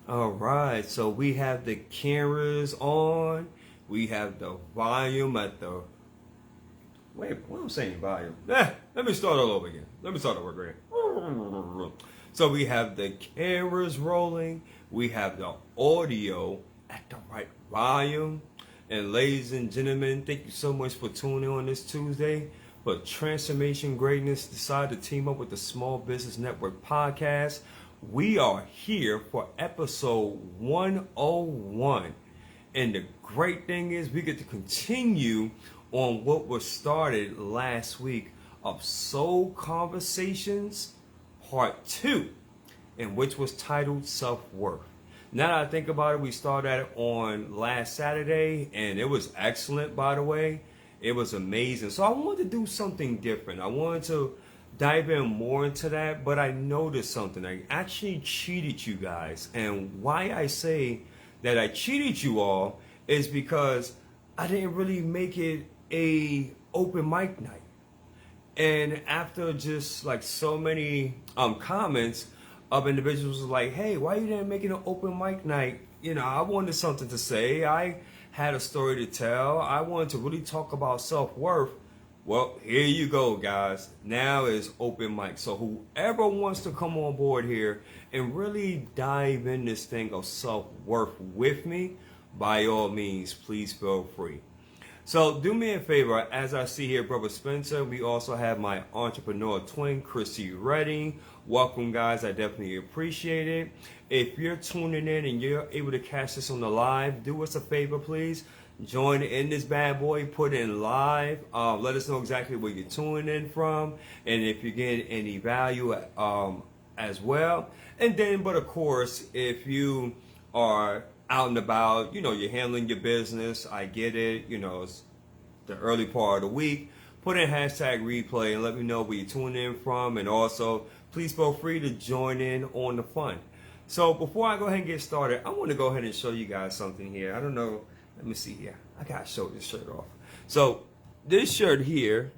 All right, so we have the cameras on. We have the volume at the. Wait, what am I saying? Volume. Let me start all over again. Let me start over again. So we have the cameras rolling. We have the audio at the right volume. And ladies and gentlemen, thank you so much for tuning in on this Tuesday. But Transformation Greatness decided to team up with the Small Business Network podcast. We are here for episode 101. And the great thing is we get to continue on what was started last week of Soul Conversations Part 2, and which was titled Self-Worth. Now that I think about it, we started on last Saturday, and it was excellent, by the way. It was amazing. So I wanted to do something different. I wanted to dive in more into that, but I noticed something. I actually cheated you guys. And why I say that I cheated you all is because I didn't really make it a open mic night. And after just like so many comments of individuals like, hey, why you didn't make it an open mic night? You know, I wanted something to say. I had a story to tell. I wanted to really talk about self-worth. Well, here you go, guys. Now is open mic. So whoever wants to come on board here and really dive in this thing of self-worth with me, by all means, please feel free. So do me a favor, as I see here, Brother Spencer, we also have my entrepreneur twin, Chrissy Redding. Welcome, guys. I definitely appreciate it. If you're tuning in and you're able to catch this on the live, do us a favor, please. Join in this bad boy, put in live. Let us know exactly where you're tuning in from, and if you're getting any value as well. And then, but of course, if you are out and about, you know, you're handling your business, I get it, you know, it's the early part of the week, put in hashtag replay and let me know where you're tuning in from, and also please feel free to join in on the fun. So before I go ahead and get started, I want to go ahead and show you guys something here. I don't know, let me see here. I gotta show this shirt off. So this shirt here,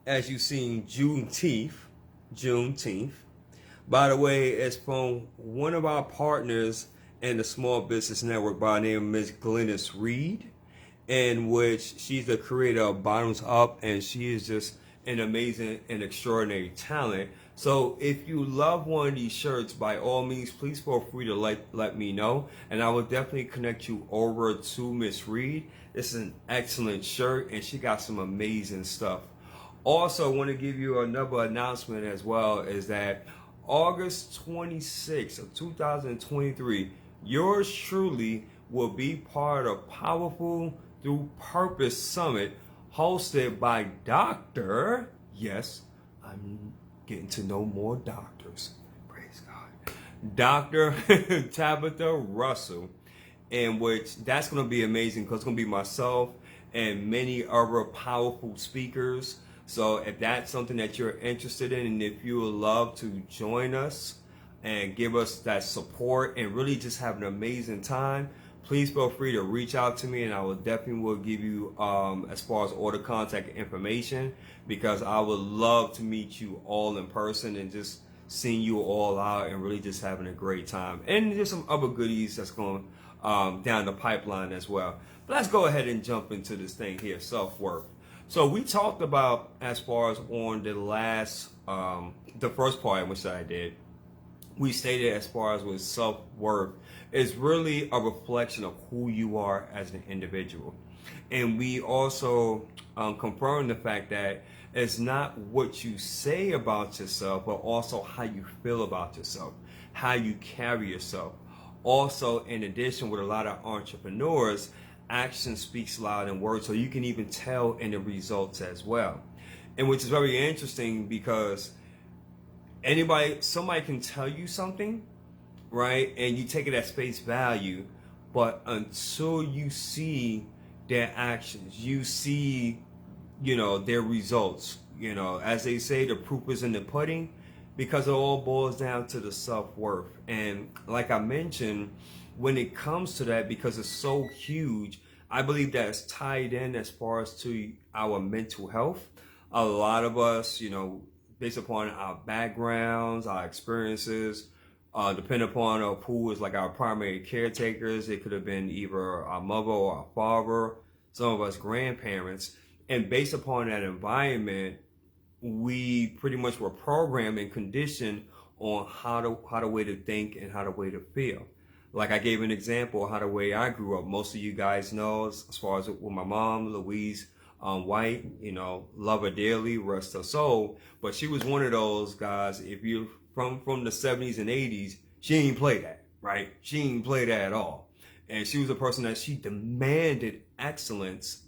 as you've seen, Juneteenth. By the way, it's from one of our partners in the Small Business Network by the name of Ms. Glennis Reed, in which she's the creator of Bottoms Up, and she is just an amazing and extraordinary talent. So if you love one of these shirts, by all means, please feel free to let me know, and I will definitely connect you over to Ms. Reed. This is an excellent shirt, and she got some amazing stuff. Also, I want to give you another announcement as well, is that August 26th of 2023, yours truly will be part of Powerful Through Purpose Summit hosted by Dr. Yes, I'm getting to know more doctors. Praise God. Dr. Tabitha Russell, in which that's going to be amazing because it's going to be myself and many other powerful speakers. So if that's something that you're interested in, and if you would love to join us and give us that support and really just have an amazing time, please feel free to reach out to me, and I will definitely give you as far as order contact information, because I would love to meet you all in person and just seeing you all out and really just having a great time. And there's some other goodies that's going down the pipeline as well. But let's go ahead and jump into this thing here, self-worth. So we talked about, as far as on the last, the first part which I did, we stated as far as with self-worth is really a reflection of who you are as an individual. And we also confirmed the fact that it's not what you say about yourself, but also how you feel about yourself, how you carry yourself. Also, in addition, with a lot of entrepreneurs, action speaks louder than words, so you can even tell in the results as well. And which is very interesting, because somebody can tell you something, right, and you take it at face value, but until you see their actions, you see, you know, their results, you know, as they say, the proof is in the pudding, because it all boils down to the self-worth. And like I mentioned, when it comes to that, because it's so huge, I believe that it's tied in as far as to our mental health. A lot of us, you know, based upon our backgrounds, our experiences, depending upon who was like our primary caretakers. It could have been either our mother or our father, some of us grandparents. And based upon that environment, we pretty much were programmed and conditioned on how the way to think and how the way to feel. Like I gave an example of how the way I grew up. Most of you guys know as far as with my mom, Louise White, love her dearly, rest her soul. But she was one of those guys, if you from the 70s and 80s, she ain't play that, right? She ain't play that at all. And she was a person that she demanded excellence.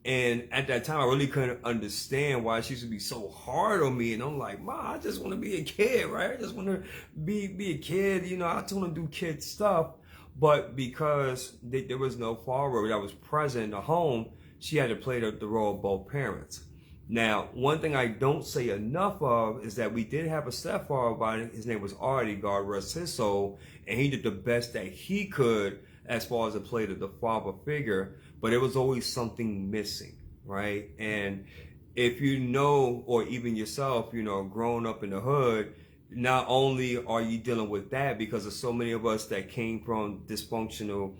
And at that time, I really couldn't understand why she used to be so hard on me. And I'm like, Ma, I just want to be a kid, right? I just want to be a kid. I just want to do kid stuff. But because there was no father that was present in the home, she had to play the role of both parents. Now, one thing I don't say enough of is that we did have a stepfather by his name was Artie, God rest his soul, and he did the best that he could as far as to play the father figure, but it was always something missing, right? And if you know, or even yourself, growing up in the hood, not only are you dealing with that because there's so many of us that came from dysfunctional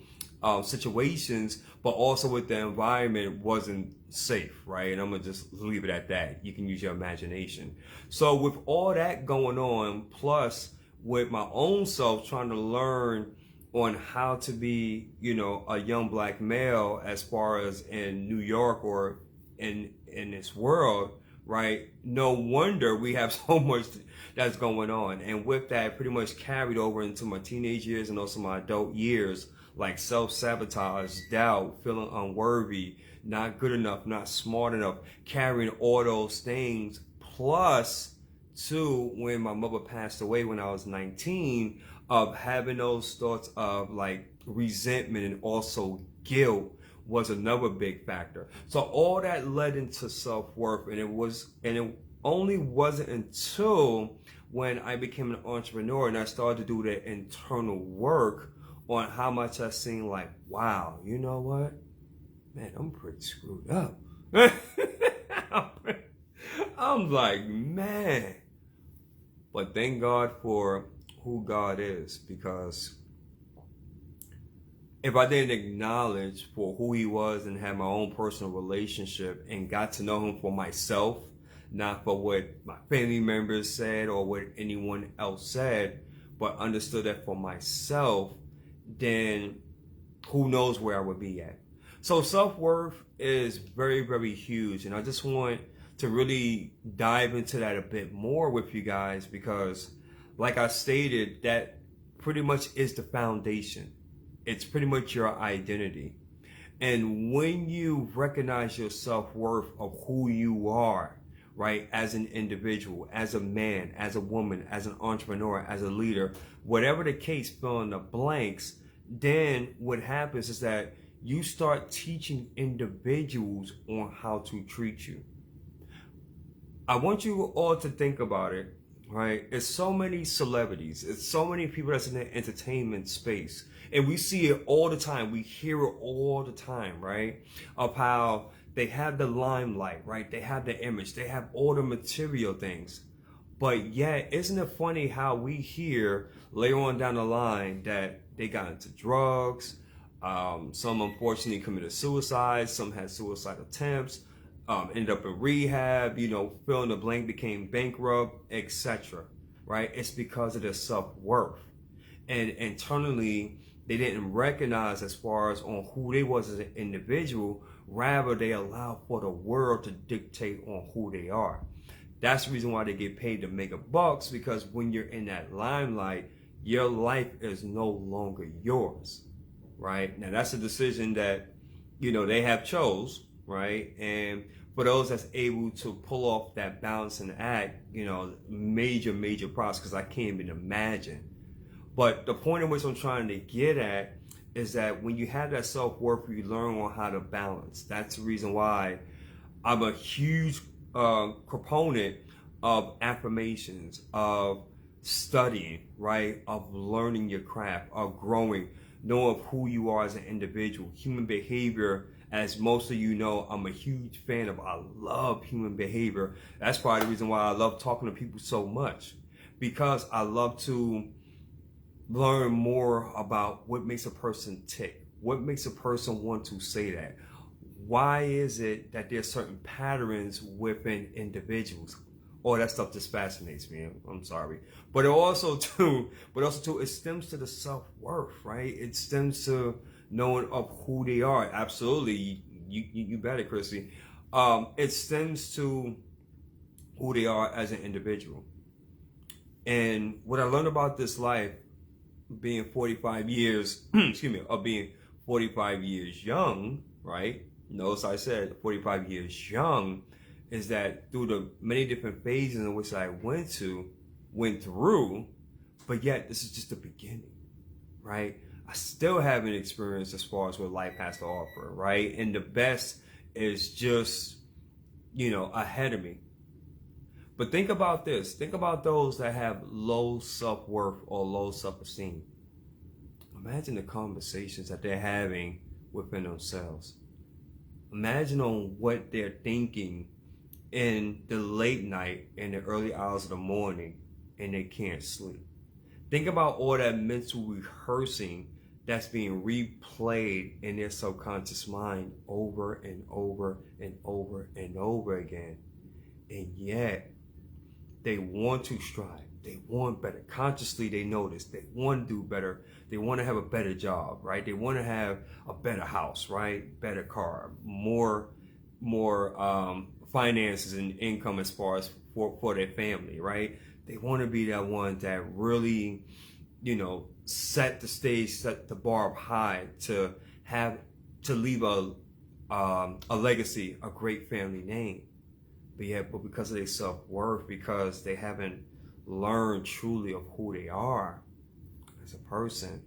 situations, but also with the environment wasn't safe, right? And I'm gonna just leave it at that. You can use your imagination. So with all that going on, plus with my own self trying to learn on how to be, a young black male as far as in New York or in this world, right? No wonder we have so much that's going on. And with that, pretty much carried over into my teenage years and also my adult years, like self-sabotage, doubt, feeling unworthy, not good enough, not smart enough, carrying all those things. Plus, too, when my mother passed away when I was 19, of having those thoughts of like resentment and also guilt was another big factor. So all that led into self-worth, and it only wasn't until when I became an entrepreneur and I started to do the internal work on how much I seen like, wow, you know what? Man, I'm pretty screwed up. I'm like, man. But thank God for who God is, because if I didn't acknowledge for who he was and have my own personal relationship and got to know him for myself, not for what my family members said or what anyone else said, but understood that for myself, then who knows where I would be at. So self-worth is very, very huge. And I just want to really dive into that a bit more with you guys, because like I stated, that pretty much is the foundation. It's pretty much your identity. And when you recognize your self-worth of who you are, right, as an individual, as a man, as a woman, as an entrepreneur, as a leader, whatever the case, fill in the blanks, then what happens is that you start teaching individuals on how to treat you. I want you all to think about it, right? It's so many celebrities. It's so many people that's in the entertainment space. And we see it all the time. We hear it all the time, right? Of how they have the limelight, right? They have the image. They have all the material things. But yet, isn't it funny how we hear later on down the line that they got into drugs, some unfortunately committed suicide, some had suicide attempts, ended up in rehab, fill in the blank, became bankrupt, etc. Right? It's because of their self-worth. And internally, they didn't recognize as far as on who they was as an individual. Rather, they allowed for the world to dictate on who they are. That's the reason why they get paid to make a bucks, because when you're in that limelight, your life is no longer yours, right? Now, that's a decision that, they have chose, right? And for those that's able to pull off that balancing act, major props, because I can't even imagine. But the point in which I'm trying to get at is that when you have that self-worth, you learn on how to balance. That's the reason why I'm a huge proponent of affirmations, of studying, right? Of learning your craft, of growing, knowing who you are as an individual. Human behavior, as most of you know, I'm a huge fan of. I love human behavior. That's probably the reason why I love talking to people so much, because I love to learn more about what makes a person tick, what makes a person want to say that. Why is it that there's certain patterns within individuals? All that stuff just fascinates me. I'm sorry, but it stems to the self-worth, right? It stems to knowing of who they are. Absolutely, you bet it, Chrissy. It stems to who they are as an individual. And what I learned about this life, being 45 years, excuse me, of being 45 years young, right? Notice I said 45 years young, is that through the many different phases in which I went through, but yet this is just the beginning, right? I still haven't experienced as far as what life has to offer, right? And the best is just, ahead of me. But think about this. Think about those that have low self-worth or low self-esteem. Imagine the conversations that they're having within themselves. Imagine on what they're thinking in the late night and the early hours of the morning, and they can't sleep. Think about all that mental rehearsing that's being replayed in their subconscious mind over and over and over and over again. And yet, they want to strive. They want better. Consciously, they know this. They want to do better. They want to have a better job, right? They want to have a better house, right? Better car, more finances and income as far as for their family, right? They want to be that one that really, set the stage, set the bar up high to leave a legacy, a great family name. But because of their self-worth, because they haven't learned truly of who they are as a person,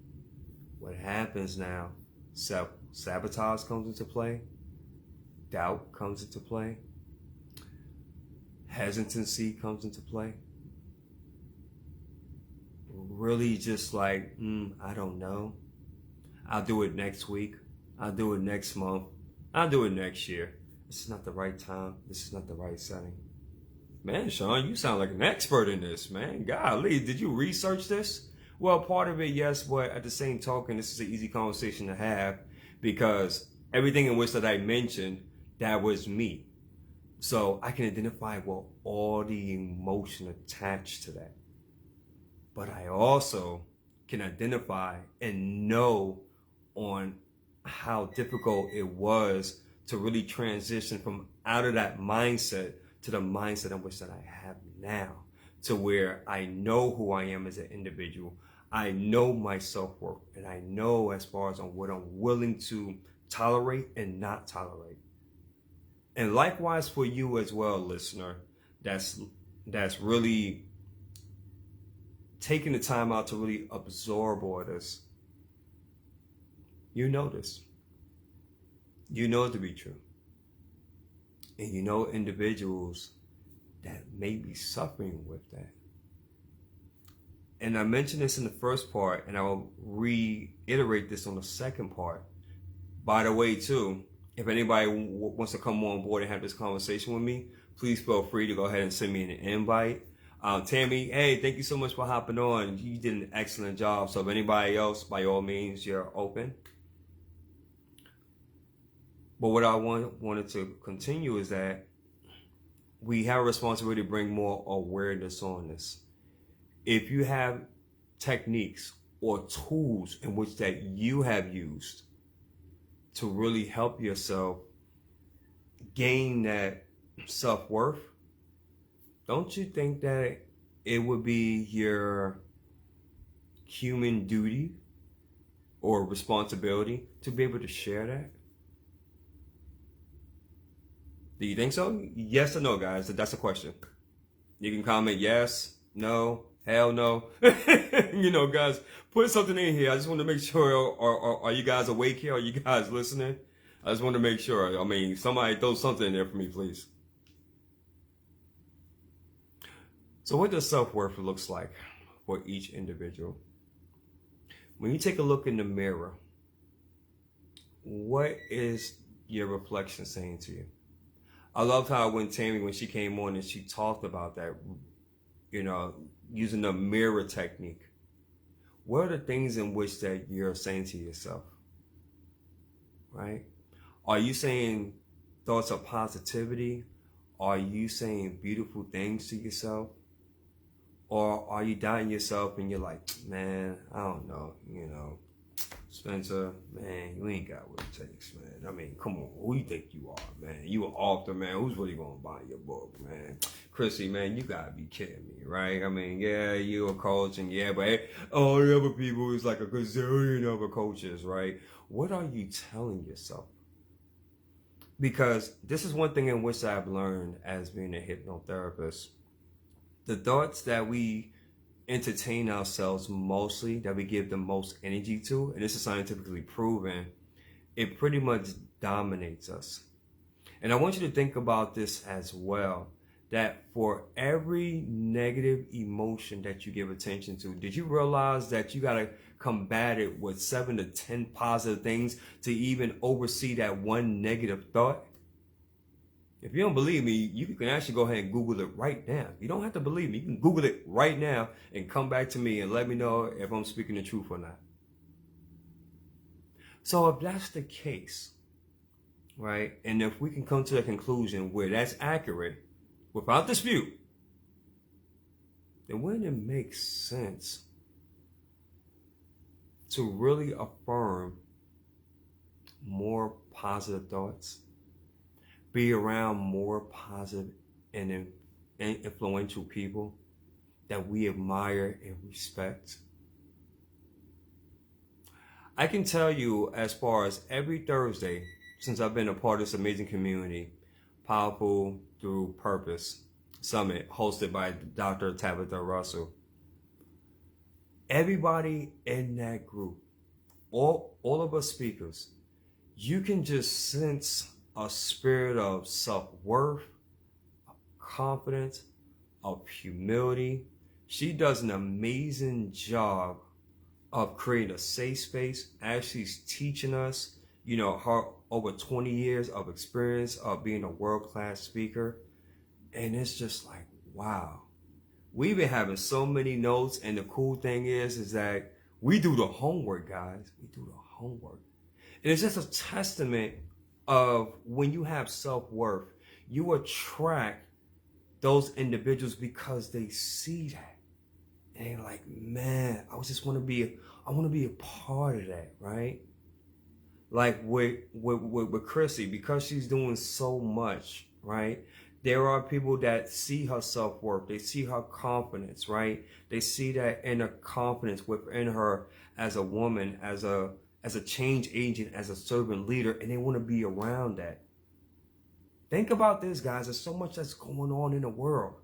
what happens now? Self-sabotage comes into play. Doubt comes into play. Hesitancy comes into play. Really just like, I don't know. I'll do it next week. I'll do it next month. I'll do it next year. This is not the right time. This is not the right setting. Man, Sean, you sound like an expert in this, man. Golly, did you research this? Well, part of it, yes, but at the same token, this is an easy conversation to have because everything in which that I mentioned, that was me. So I can identify with all the emotion attached to that. But I also can identify and know on how difficult it was to really transition from out of that mindset to the mindset in which that I have now, to where I know who I am as an individual. I know my self-worth, and I know as far as on what I'm willing to tolerate and not tolerate. And likewise for you as well, listener, that's really taking the time out to really absorb all this. You know this. You know it to be true. And you know individuals that may be suffering with that. And I mentioned this in the first part, and I will reiterate this on the second part. By the way, too, if anybody wants to come on board and have this conversation with me, please feel free to go ahead and send me an invite. Tammy, hey, thank you so much for hopping on. You did an excellent job. So if anybody else, by all means, you're open. But what I wanted to continue is that we have a responsibility to bring more awareness on this. If you have techniques or tools in which that you have used to really help yourself gain that self-worth, don't you think that it would be your human duty or responsibility to be able to share that? Do you think so? Yes or no, guys? That's a question. You can comment yes, no, hell no. Guys, put something in here. I just want to make sure, are you guys awake here? Are you guys listening? I just want to make sure. I mean, somebody throw something in there for me, please. So what does self-worth looks like for each individual? When you take a look in the mirror, what is your reflection saying to you? I loved how when she came on and she talked about that, using the mirror technique. what are the things in which that you're saying to yourself, right? Are you saying thoughts of positivity? Are you saying beautiful things to yourself? Or are you doubting yourself and you're like, man, I don't know, Spencer, man, you ain't got what it takes, man. I mean, come on, who you think you are, man? You an author, man. Who's really gonna buy your book, man? Chrissy, man, you gotta be kidding me, right? I mean, yeah, you a coach, and yeah, but all the other people is like a gazillion other coaches, right? What are you telling yourself? Because this is one thing in which I've learned as being a hypnotherapist. The thoughts that we entertain ourselves mostly, that we give the most energy to, and this is scientifically proven, it pretty much dominates us. And I want you to think about this as well, that for every negative emotion that you give attention to, did you realize that you got to combat it with 7 to 10 positive things to even oversee that one negative thought? If you don't believe me, you can actually go ahead and Google it right now. You don't have to believe me. You can Google it right now and come back to me and let me know if I'm speaking the truth or not. So if that's the case, right, and if we can come to a conclusion where that's accurate, without dispute, then wouldn't it make sense to really affirm more positive thoughts? Be around more positive and influential people that we admire and respect. I can tell you, as far as every Thursday, since I've been a part of this amazing community, Powerful Through Purpose Summit, hosted by Dr. Tabitha Russell, everybody in that group, all of us speakers, you can just sense a spirit of self-worth, of confidence, of humility. She does an amazing job of creating a safe space as she's teaching us, her over 20 years of experience of being a world-class speaker. And it's just like, wow. We've been having so many notes, and the cool thing is that we do the homework, guys. We do the homework. And it's just a testament of when you have self-worth, you attract those individuals because they see that. And they're like, man, I want to be a part of that, right? Like with Chrissy, because she's doing so much, right? There are people that see her self-worth, they see her confidence, right? They see that inner confidence within her as a woman, as a change agent, as a servant leader, and they want to be around that. Think about this, guys. There's so much that's going on in the world.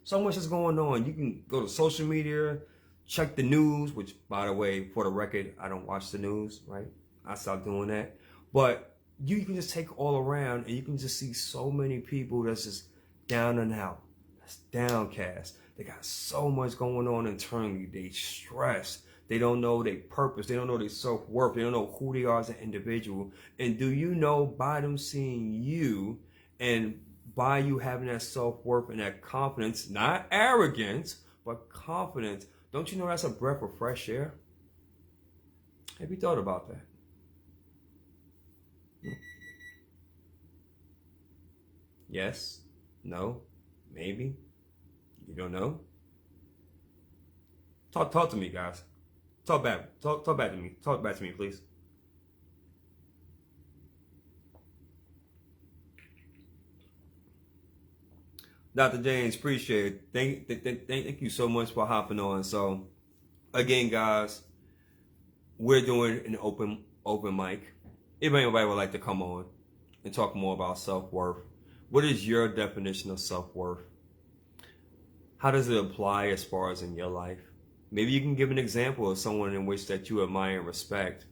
So much is going on. You can go to social media, check the news, which, by the way, for the record, I don't watch the news, right? I stopped doing that. But you can just take all around, and you can just see so many people that's just down and out, that's downcast. They got so much going on internally. They stressed. They don't know their purpose. They don't know their self-worth. They don't know who they are as an individual. And do you know, by them seeing you and by you having that self-worth and that confidence, not arrogance, but confidence, don't you know that's a breath of fresh air? Have you thought about that? Yes? No? Maybe? You don't know? Talk to me, guys. Talk back to me. Talk back to me, please. Dr. James, appreciate it. Thank you so much for hopping on. So, again, guys, we're doing an open mic. If anybody would like to come on and talk more about self-worth, what is your definition of self-worth? How does it apply as far as in your life? Maybe you can give an example of someone in which that you admire and respect,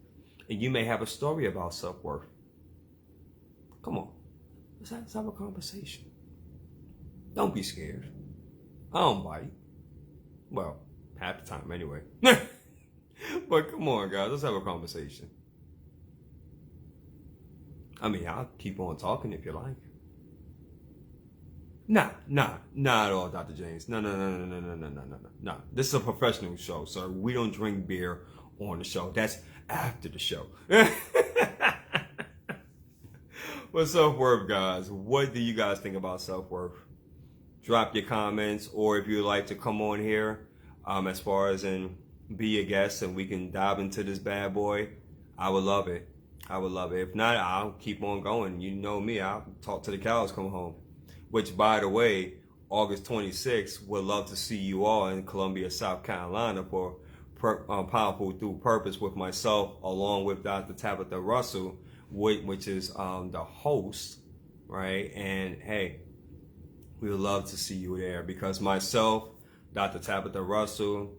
and you may have a story about self-worth. Come on, let's have a conversation. Don't be scared. I don't bite. Well, half the time anyway. But come on, guys, let's have a conversation. I mean, I'll keep on talking if you like. Not at all, Dr. James. No. This is a professional show, sir. We don't drink beer on the show. That's after the show. But self-worth, guys. What do you guys think about self-worth? Drop your comments, or if you'd like to come on here, as far as in be a guest and we can dive into this bad boy, I would love it. I would love it. If not, I'll keep on going. You know me, I'll talk to the cows come home. Which, by the way, August 26th, would love to see you all in Columbia, South Carolina for Powerful Through Purpose with myself, along with Dr. Tabitha Russell, which is the host, right? And hey, we would love to see you there because myself, Dr. Tabitha Russell,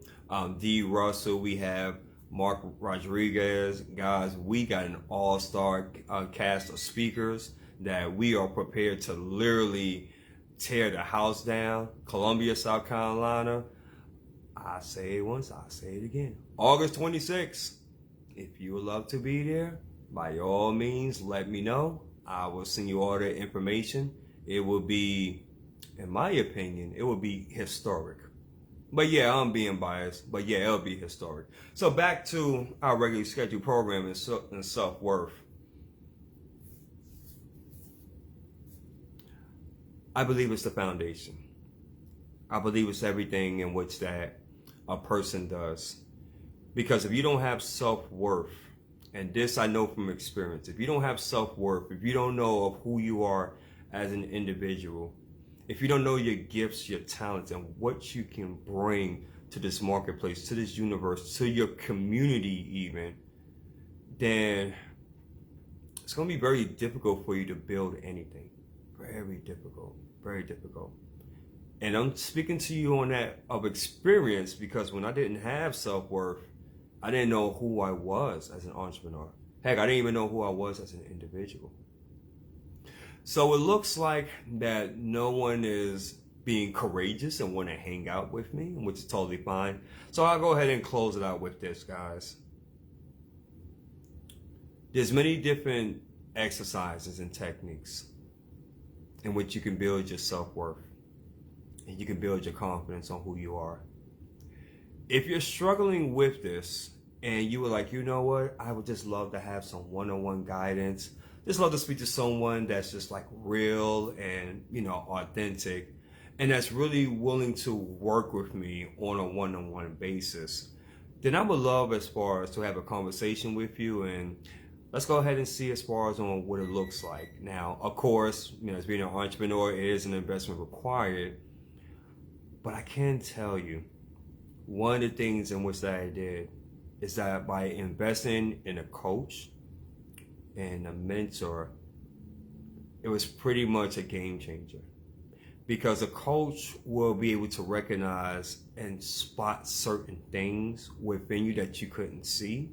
D. Russell, we have Mark Rodriguez. Guys, we got an all-star cast of speakers that we are prepared to literally tear the house down. Columbia, South Carolina. I say it once, I say it again. August 26th. If you would love to be there, by all means, let me know. I will send you all the information. It will be, in my opinion, it will be historic. But yeah, I'm being biased. But yeah, it'll be historic. So back to our regularly scheduled program and self-worth. I believe it's the foundation. I believe it's everything in which that a person does. Because if you don't have self-worth, and this I know from experience, if you don't have self-worth, if you don't know of who you are as an individual, if you don't know your gifts, your talents, and what you can bring to this marketplace, to this universe, to your community even, then it's going to be very difficult for you to build anything. Very difficult. Very difficult. And I'm speaking to you on that of experience because when I didn't have self-worth, I didn't know who I was as an entrepreneur. Heck, I didn't even know who I was as an individual. So it looks like that no one is being courageous and want to hang out with me, which is totally fine. So I'll go ahead and close it out with this, guys. There's many different exercises and techniques in which you can build your self-worth and you can build your confidence on who you are. If you're struggling with this and you were like, you know what, I would just love to have some one-on-one guidance, just love to speak to someone that's just like real and, you know, authentic and that's really willing to work with me on a one-on-one basis, then I would love as far as to have a conversation with you and let's go ahead and see as far as on what it looks like. Now, of course, you know, as being an entrepreneur, it is an investment required, but I can tell you, one of the things in which that I did is that by investing in a coach and a mentor, it was pretty much a game changer. Because a coach will be able to recognize and spot certain things within you that you couldn't see.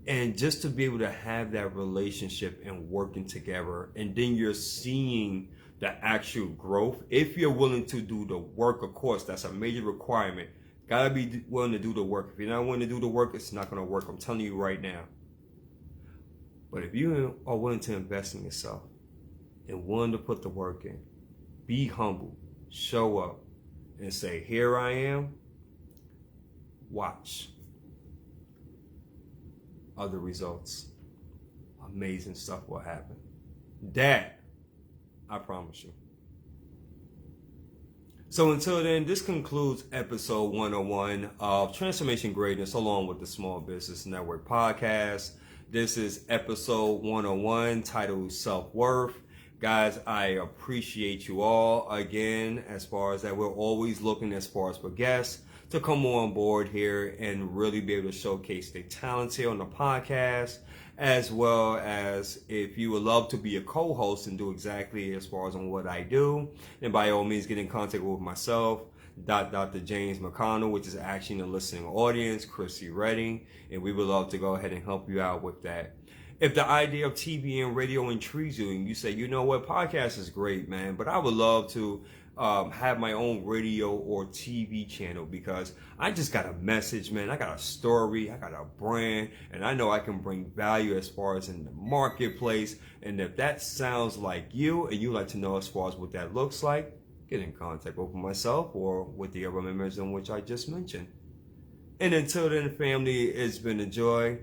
And just to be able to have that relationship and working together, and then you're seeing the actual growth. If you're willing to do the work, of course, that's a major requirement. Gotta be willing to do the work. If you're not willing to do the work, it's not gonna work. I'm telling you right now. But if you are willing to invest in yourself and willing to put the work in, be humble, show up, and say, here I am, watch other results. Amazing stuff will happen. That, I promise you. So until then, this concludes episode 101 of Transformation Greatness along with the Small Business Network podcast. This is episode 101 titled Self-Worth. Guys, I appreciate you all again as far as that we're always looking as far as for guests to come on board here and really be able to showcase their talents here on the podcast, as well as if you would love to be a co-host and do exactly as far as on what I do, then by all means get in contact with myself, Dr. James McConnell, which is actually in the listening audience, Chrissy Redding, and we would love to go ahead and help you out with that. If the idea of TV and radio intrigues you and you say, you know what, podcast is great, man, but I would love to have my own radio or TV channel, because I just got a message, man. I got a story, I got a brand, and I know I can bring value as far as in the marketplace. And if that sounds like you and you like to know as far as what that looks like, get in contact with myself or with the other members in which I just mentioned. And until then, family, it's been a joy.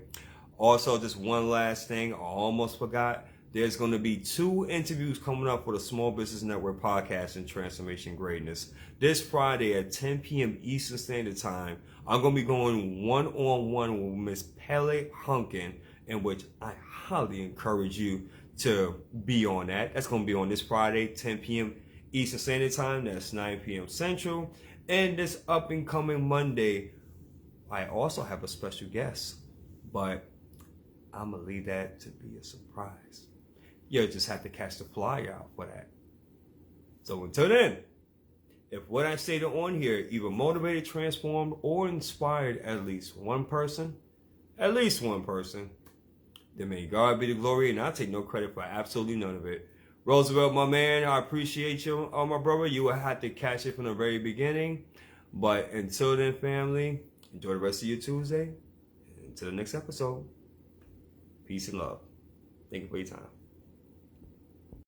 Also, just one last thing, I almost forgot. There's going to be 2 interviews coming up for the Small Business Network podcast and Transformation Greatness. This Friday at 10 p.m. Eastern Standard Time, I'm going to be going one-on-one with Miss Pele Hunkin, in which I highly encourage you to be on that. That's going to be on this Friday, 10 p.m. Eastern Standard Time. That's 9 p.m. Central. And this up and coming Monday, I also have a special guest, but I'm going to leave that to be a surprise. You'll just have to catch the flyer out for that. So until then, if what I stated on here either motivated, transformed, or inspired at least one person, then may God be the glory, and I take no credit for absolutely none of it. Roosevelt, my man, I appreciate you, my brother. You will have to catch it from the very beginning. But until then, family, enjoy the rest of your Tuesday. Until the next episode, peace and love. Thank you for your time.